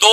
2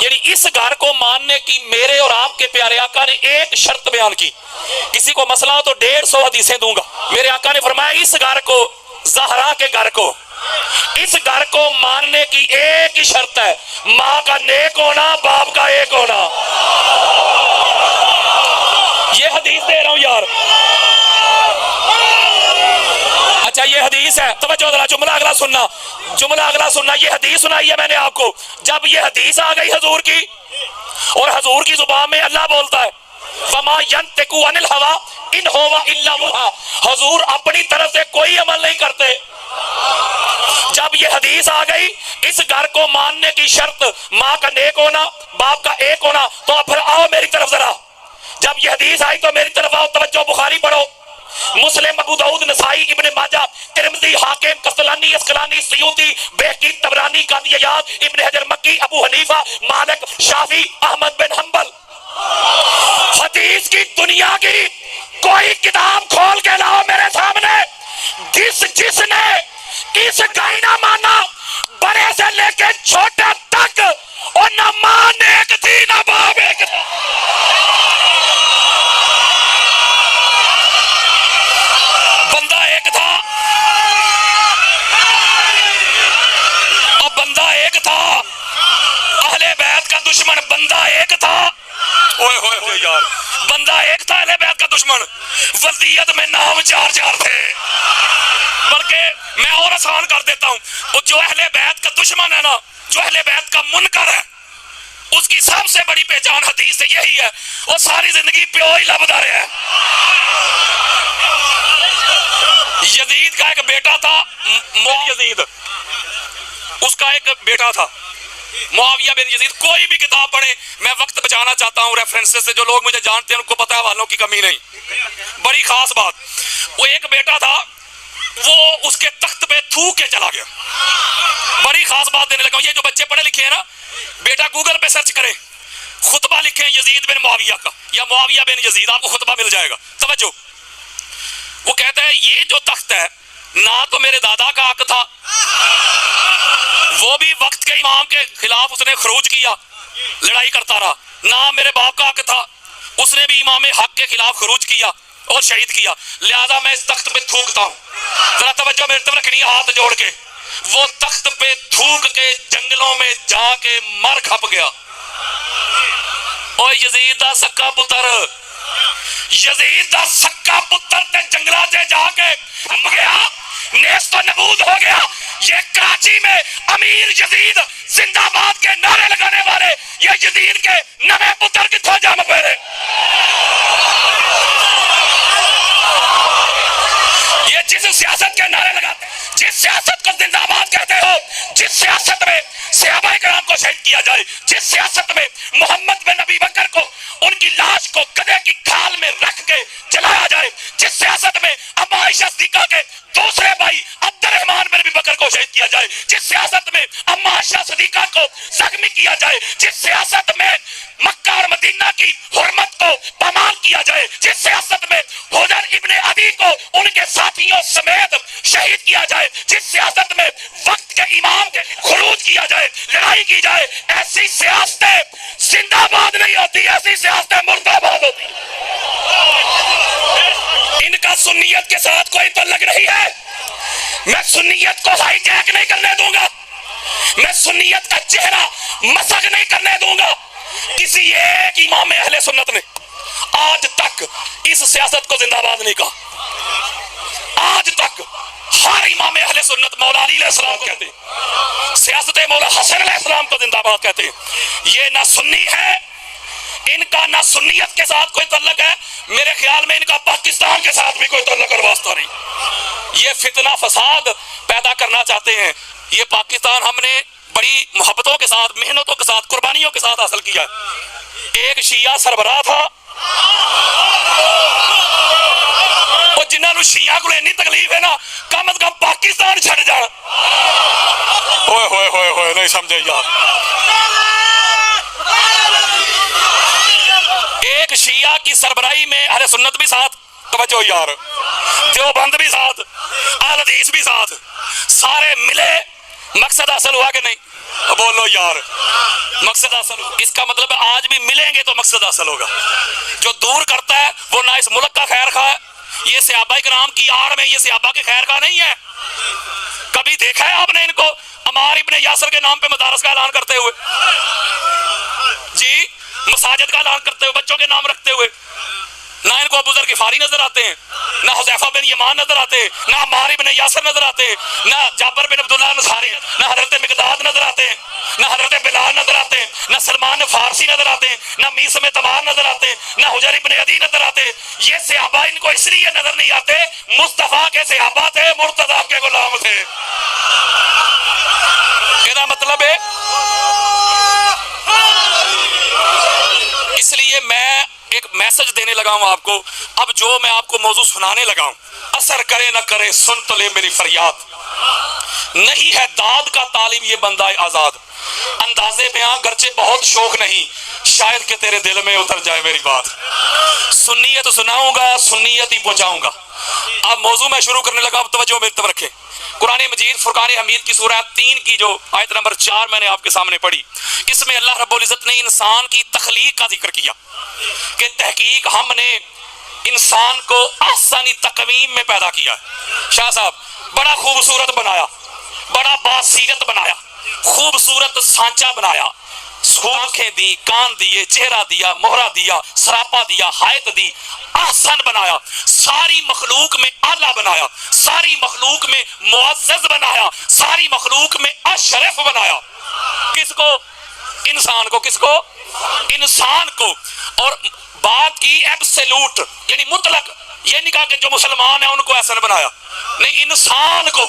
یعنی اس گھر کو ماننے کی میرے اور آپ کے پیارے آقا نے ایک شرط بیان کی. کسی کو مسئلہ ہو تو 150 حدیثیں دوں گا. میرے آقا نے فرمایا اس گھر کو, زہرا کے گھر کو, اس گھر کو ماننے کی ایک ہی شرط ہے, ماں کا نیک ہونا, باپ کا ایک ہونا. یہ حدیث دے رہا ہوں یار. اچھا یہ حدیث ہے, توجہ ذرا, جملہ اگلا سننا, جملہ اگلا سننا. یہ حدیث سنائی ہے میں نے آپ کو. جب یہ حدیث آ گئی حضور کی, اور حضور کی زبان میں اللہ بولتا ہے وَمَا يَنْتِقُ عَنِ الْهَوَىٰ إِنْ هُوَ إِلَّا وَحْيٌ, حضور اپنی طرف سے کوئی عمل نہیں کرتے. جب یہ حدیث آ گئی اس گھر کو ماننے کی شرط ماں کا نیک ہونا, باپ کا ایک ہونا, تو پھر آؤ میری طرف ذرا. جب یہ حدیث آئی تو میری طرف آؤ, توجہ, بخاری پڑھو, مسلم, ابو داؤد, نسائی, ابن ماجہ, ترمذی, حاکم, قسطلانی, اسقلانی, سیوطی, بہقی, طبرانی, قاضی عیاض, ابن حجر مکی, ابو حنیفہ, مالک, شافعی, احمد بن حنبل. حدیث کی دنیا کی کوئی کتاب کھول کے لاؤ میرے سامنے, جس نے اس کا ہی نہ مانا, بڑے سے لے کے چھوٹے تک, اور نہ ماں ایک تھی نہ باپ ایک تھا. بندہ ایک تھا, اور بندہ ایک تھا, اہل بیت کا دشمن بندہ ایک تھا. اوئے ہوئے ہوئے یار, بندہ ایک تھا اہل بیت کا دشمن, وضعیت میں نام 4 تھے. بلکہ میں اور آسان کر دیتا ہوں, وہ جو اہل بیت کا دشمن ہے نا, جو اہل بیت کا منکر ہے, اس کی سب سے بڑی پہچان حدیث سے یہی ہے, وہ ساری زندگی پیو ہی لبدا رہا ہے. یزید کا ایک بیٹا تھا, یزید, اس کا ایک بیٹا تھا معاویہ بن یزید. کوئی بھی کتاب پڑھے, میں وقت بچانا چاہتا ہوں ریفرنسز سے, جو لوگ مجھے جانتے ہیں ان کو پتہ ہے حوالوں کی کمی نہیں. بڑی خاص بات, وہ ایک بیٹا تھا, وہ اس کے تخت پہ تھوک کے چلا گیا. بڑی خاص بات دینے لگا. یہ جو بچے پڑھے لکھے ہیں نا, بیٹا گوگل پہ سرچ کریں, خطبہ لکھیں یزید بن معاویہ کا یا معاویہ بن یزید, آپ کو خطبہ مل جائے گا. توجہ, وہ کہتا ہے یہ جو تخت ہے نہ تو میرے دادا کا حق تھا, وہ بھی وقت کے امام کے خلاف اس نے خروج کیا, لڑائی کرتا رہا, نہ میرے باپ کا حق تھا, اس نے بھی امام حق کے خلاف خروج کیا اور شہید کیا, لہذا میں اس تخت پہ تھوکتا ہوں. ذرا توجہ میرے طرف رکھنی ہے ہاتھ جوڑ کے. وہ تخت پہ تھوک کے جنگلوں میں جا کے مر کھپ گیا. اور یزید دا سکا پتر, یزید دا سکا پتر تے جنگلات سے جا کے مر گیا, نیست و نبود ہو گیا. یہ کراچی میں امیر یزید زندہ باد کے نعرے لگانے والے, یہ یزید کے نوے پتر کتھوں جام پہرے. یہ جس سیاست کے نعرے لگاتے, جس سیاست کو زندہ باد کہتے ہو, جس سیاست میں صحابہ کرام کو شہید کیا جائے, جس سیاست میں محمد بن ابی بکر کو ان کی لاش کو گدھے کی کھال میں رکھ کے جلایا جائے, جس سیاست میں اما عائشہ صدیقہ کے دوسرے بھائی عبد الرحمن بن ابی بکر کو شہید کیا جائے, جس سیاست میں اما عائشہ صدیقہ کو زخمی کیا جائے, جس سیاست میں مکہ اور مدینہ کی حرمت کو پامال کیا جائے, جس سیاست میں حجر ابن عدی کو ان کے ساتھیوں سمیت شہید کیا جائے, جس سیاست میں وقت کے امام کے خروج کیا جائے, لڑائی کی جائے, ایسی سیاستیں زندہ باد نہیں ہوتی, ایسی سیاستیں مردہ باد ہوتی. ان کا سنیت کے ساتھ کوئی تعلق نہیں ہے. میں سنیت کو ہائی جیک نہیں کرنے دوں گا, میں سنیت کا چہرہ مسخ نہیں کرنے دوں گا. کسی ایک امام اہل سنت نے آج تک اس سیاست کو زندہ باد نہیں کہا. آج تک ہر امام اہل سنت مولا علی علیہ السلام کہتے ہیں, سیاست مولا حسن علیہ السلام کو زندہ باد کہتے ہیں. یہ نہ سنی ہے, ان کا نہ سنیت کے ساتھ کوئی تعلق ہے, میرے خیال میں ان کا پاکستان کے ساتھ بھی کوئی تعلق اور واسطہ نہیں. یہ فتنہ فساد پیدا کرنا چاہتے ہیں. یہ پاکستان ہم نے بڑی محبتوں کے ساتھ, محنتوں کے ساتھ, قربانیوں کے ساتھ حاصل کیا ہے. ایک شیعہ سربراہ تھا, اور جنہوں نے شیعہ کو اتنی تکلیف ہے نا, کم از کم پاکستان چھڑ جان. ہوئے ہوئے ہوئے ہوئے نہیں سمجھے یار. ایک شیعہ کی سربراہی میں اہل سنت بھی ساتھ, توجہ یار, دیوبند بھی ساتھ, اہل حدیث بھی ساتھ, سارے ملے, مقصد حاصل ہوا کہ نہیں؟ بولو یار مقصد حاصل ہو. اس کا مطلب ہے آج بھی ملیں گے تو مقصد حاصل ہوگا. جو دور کرتا ہے وہ نہ اس ملک کا خیر خواہ ہے. یہ صحابہ کرام کی آڑ میں یہ صحابہ کے خیر خواہ نہیں ہے. کبھی دیکھا ہے آپ نے ان کو عمار ابن یاسر کے نام پہ مدارس کا اعلان کرتے ہوئے؟ جی مساجد کا اعلان کرتے ہوئے، بچوں کے نام رکھتے ہوئے؟ نہ ان کو ابو ذر غفاری نظر آتے ہیں، نہ حذیفہ بن یمان نظر آتے ہیں، نہ عمار ابن یاسر نظر آتے ہیں، نہ جابر بن عبداللہ انصاری، نہ حضرت مقداد نظر آتے ہیں، نہ حضرت بلال نظر آتے ہیں، نہ سلمان فارسی نظر آتے ہیں، نہ میثم تمار نظر آتے ہیں، نہ حجر ابن عدی نظر آتے ہیں. یہ صحابہ ان کو اس لیے نظر نہیں آتے، مصطفیٰ کے صحابہ تھے، مرتضیٰ کے غلام تھے. میرا مطلب ہے اس لیے میں ایک میسج دینے لگا ہوں آپ کو. اب جو میں آپ کو موضوع سنانے لگا ہوں اثر کرے نہ کرے سن تو لے میری فریاد. نہیں ہے داد کا طالب یہ بندہ آزاد، اندازے بیاں گرچہ بہت شوق نہیں، شاید کہ تیرے دل میں اتر جائے میری بات. سنیت سناؤں گا، سنیت ہی پہنچاؤں گا. اب موضوع میں شروع کرنے لگا. اب توجہ میری طرف رکھیں. قرآن مجید فرقان حمید کی سورہ 3 کی جو آیت نمبر 4 میں نے آپ کے سامنے پڑھی، اس میں اللہ رب العزت نے انسان کی تخلیق کا ذکر کیا کہ تحقیق ہم نے انسان کو احسنی تقویم میں پیدا کیا ہے. شاہ صاحب بڑا خوبصورت بنایا، بڑا باسیرت بنایا، خوبصورت سانچہ بنایا، آنکھیں دی، کان دیے، چہرہ دیا، مہرہ دیا، سراپا دیا، حائط دی، احسن بنایا، ساری مخلوق میں اعلیٰ بنایا، ساری مخلوق میں معزز بنایا، ساری مخلوق میں اشرف بنایا. کس کو؟ انسان کو. کس کو؟ انسان کو. اور بات کی ایبسلوٹ یعنی مطلق، یہ نہیں کہا کہ جو مسلمان ہیں ان کو احسن بنایا، نہیں، انسان کو،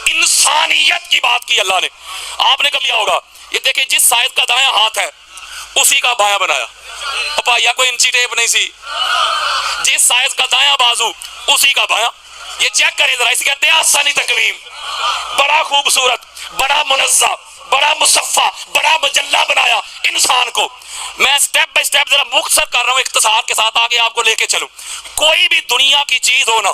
انسانیت کی بات کی اللہ نے. آپ نے کب لیا ہوگا یہ دیکھیں جس سائد کا دایاں ہاتھ ہے اسی کا بایاں بنایا. پایا کوئی انچی ٹیپ نہیں سی. جس سائز کا دایاں بازو اسی کا بایاں. یہ چیک کریں ذرا، اسے کہتے ہیں آسانی تقویم. بڑا خوبصورت، بڑا منظم، بڑا مصفہ، بڑا مجلہ بنایا انسان کو. میں سٹیپ بائی سٹیپ ذرا مختصر کر رہا ہوں اختصار کے ساتھ، آگے آپ کو لے کے چلوں. کوئی بھی دنیا کی چیز ہو نا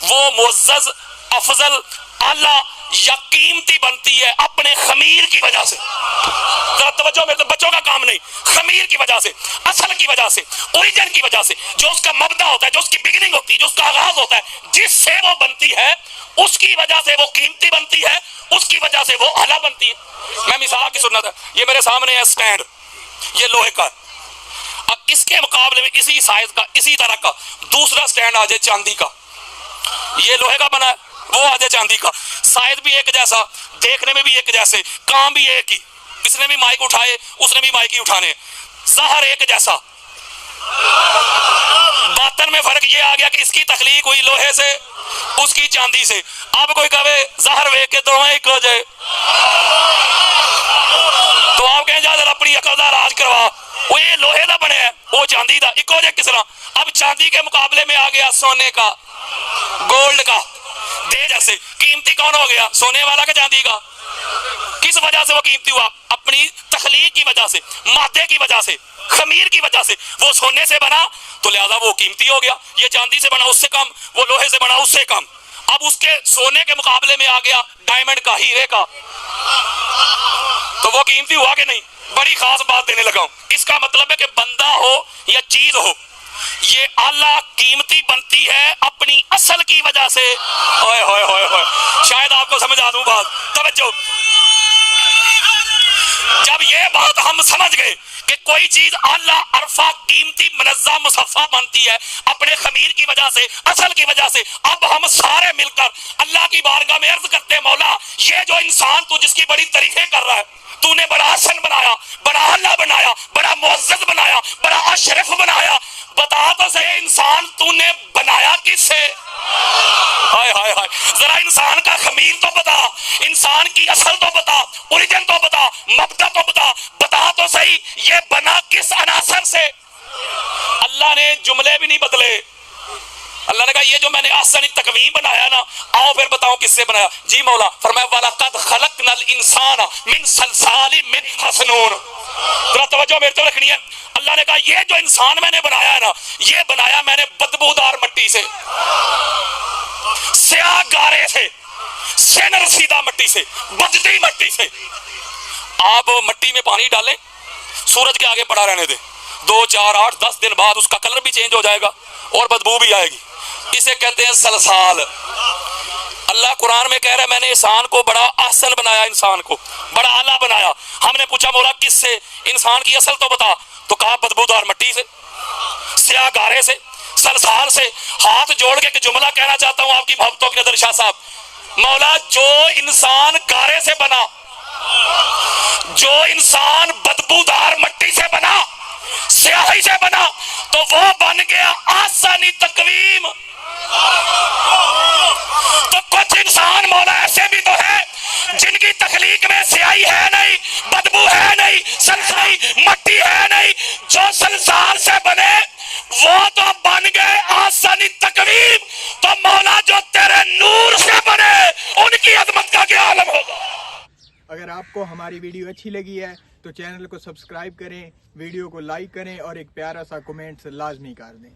وہ معزز، افضل، اعلیٰ یا قیمتی بنتی ہے اپنے خمیر کی وجہ سے. ذرا توجہ میرے، بچوں کا کام نہیں، خمیر کی وجہ سے، اصل کی وجہ سے، اوریجن کی وجہ سے، جو اس کا مبدا ہوتا ہے، جو اس کی بگننگ ہوتی ہے، جو اس کا آغاز ہوتا ہے، جس سے وہ بنتی ہے اس کی وجہ سے وہ قیمتی بنتی ہے، اس کی وجہ سے وہ اعلیٰ بنتی ہے. میں مثال کی سننا تھا. یہ میرے سامنے ہے سٹینڈ، یہ لوہے کا. اب اس کے مقابلے میں اسی سائز کا، اسی طرح کا دوسرا سٹینڈ آ جائے چاندی کا. یہ لوہے کا بنا ہے، وہ آ جائے چاندی کا. سائز بھی ایک جیسا، دیکھنے میں بھی ایک جیسے، کام بھی ایک ہی. اس نے بھی مائک اٹھائے، اس نے بھی مائک ہی اٹھانے، ظاہر ایک جیسا. باطن میں فرق یہ آ گیا کہ اس کی تخلیق ہوئی لوہے سے، اس کی چاندی سے. اب کوئی کہے ظاہر ویک کے دونوں ایک ہو جائے تو آپ کہیں جا ذرا اپنی عقل دا راج کروا. وہ یہ لوہے دا بنے ہے، وہ چاندی دا، ایک ہو جائے کس طرح. اب چاندی کے مقابلے میں آ گیا سونے کا، گولڈ کا. دے جیسے قیمتی کون ہو گیا، سونے والا کہ چاندی کا؟ کس وجہ سے وہ قیمتی ہوا؟ اپنی تخلیق کی وجہ سے، مادے کی وجہ سے، خمیر کی وجہ سے. وہ سونے سے بنا تو لہذا وہ قیمتی ہو گیا. یہ چاندی سے بنا اس سے کم، وہ لوہے سے بنا اس سے کم. اب اس کے سونے کے مقابلے میں آ گیا ڈائمنڈ کا، ہیرے کا، تو وہ قیمتی ہوا کہ نہیں؟ بڑی خاص بات دینے لگا ہوں. اس کا مطلب ہے کہ بندہ ہو یا چیز ہو، یہ اعلیٰ قیمتی بنتی ہے اپنی اصل کی وجہ سے. ہوئے ہوئے ہوئے ہوئے، شاید آپ کو سمجھا دوں بات. توجہ، جب یہ بات ہم سمجھ گئے کہ کوئی چیز اعلیٰ، عرفہ، قیمتی، منظم، مصفہ بنتی ہے اپنے خمیر کی وجہ سے، اصل کی وجہ سے، اب ہم سارے مل کر اللہ کی بارگاہ میں عرض کرتے ہیں مولا یہ جو انسان تو جس کی بڑی تعریفیں کر رہا ہے، تو نے بڑا حسن بنایا، بڑا اعلیٰ بنایا، بڑا معزز بنایا، بڑا اشرف بنایا، بتا تو صحیح انسان تو نے بنایا کس سے؟ ہائے ہائے ہائے، ذرا انسان کا خمیر تو بتا، انسان کی اصل تو بتا، اوریجن تو بتا، مبدا تو بتا. بتا تو صحیح یہ بنا کس عناصر سے؟ اللہ نے جملے بھی نہیں بدلے. اللہ نے کہا یہ جو میں نے احسن تقویم بنایا نا، آؤ پھر بتاؤ کس سے بنایا. جی مولا، فرمایا وَلَقَدْ خَلَقْنَا الْإِنسَانَ مِنْ صَلْصَالٍ مِنْ حَسْنُونَ. ذرا توجہ میرے تو رکھنی ہے. اللہ نے کہا یہ جو انسان میں نے بنایا ہے نا، یہ بنایا میں نے بدبودار مٹی سے، سیاہ گارے سے، سینر سیدھا مٹی سے، بجتی مٹی سے. آپ مٹی میں پانی ڈالیں, سورج کے آگے پڑا رہنے دیں, 2 4 8 10 دن بعد اس کا کلر بھی چینج ہو جائے گا اور بدبو بھی آئے گی. اسے کہتے ہیں سلسال. اللہ قرآن میں کہہ رہا ہے میں نے انسان کو بڑا احسن بنایا, انسان کو بڑا اعلیٰ بنایا. ہم نے پوچھا مولا کس سے؟ انسان کی اصل تو بتا. تو کہا بدبودار مٹی سے, سیاہ گارے سے, سلسال سے. ہاتھ جوڑ کے ایک جملہ کہنا چاہتا ہوں آپ کی محبتوں کی نظر شاہ صاحب. مولا جو انسان گارے سے بنا, جو انسان بدبودار مٹی سے بنا, سیاہی سے بنا, تو وہ بن گیا آسانی تقویم. تو کچھ انسان مولا ایسے بھی تو ہے جن کی تخلیق میں سیاہی ہے نہیں, بدبو ہے نہیں, سلسائی مٹی ہے نہیں. جو سلسال سے بنے وہ تو بن گئے آسانی تقویم. تو مولا جو تیرے نور سے بنے ان کی عظمت کا کیا عالم ہوگا. اگر آپ کو ہماری ویڈیو اچھی لگی ہے تو چینل کو سبسکرائب کریں, ویڈیو کو لائک کریں اور ایک پیارا سا کمنٹ لازمی کر دیں.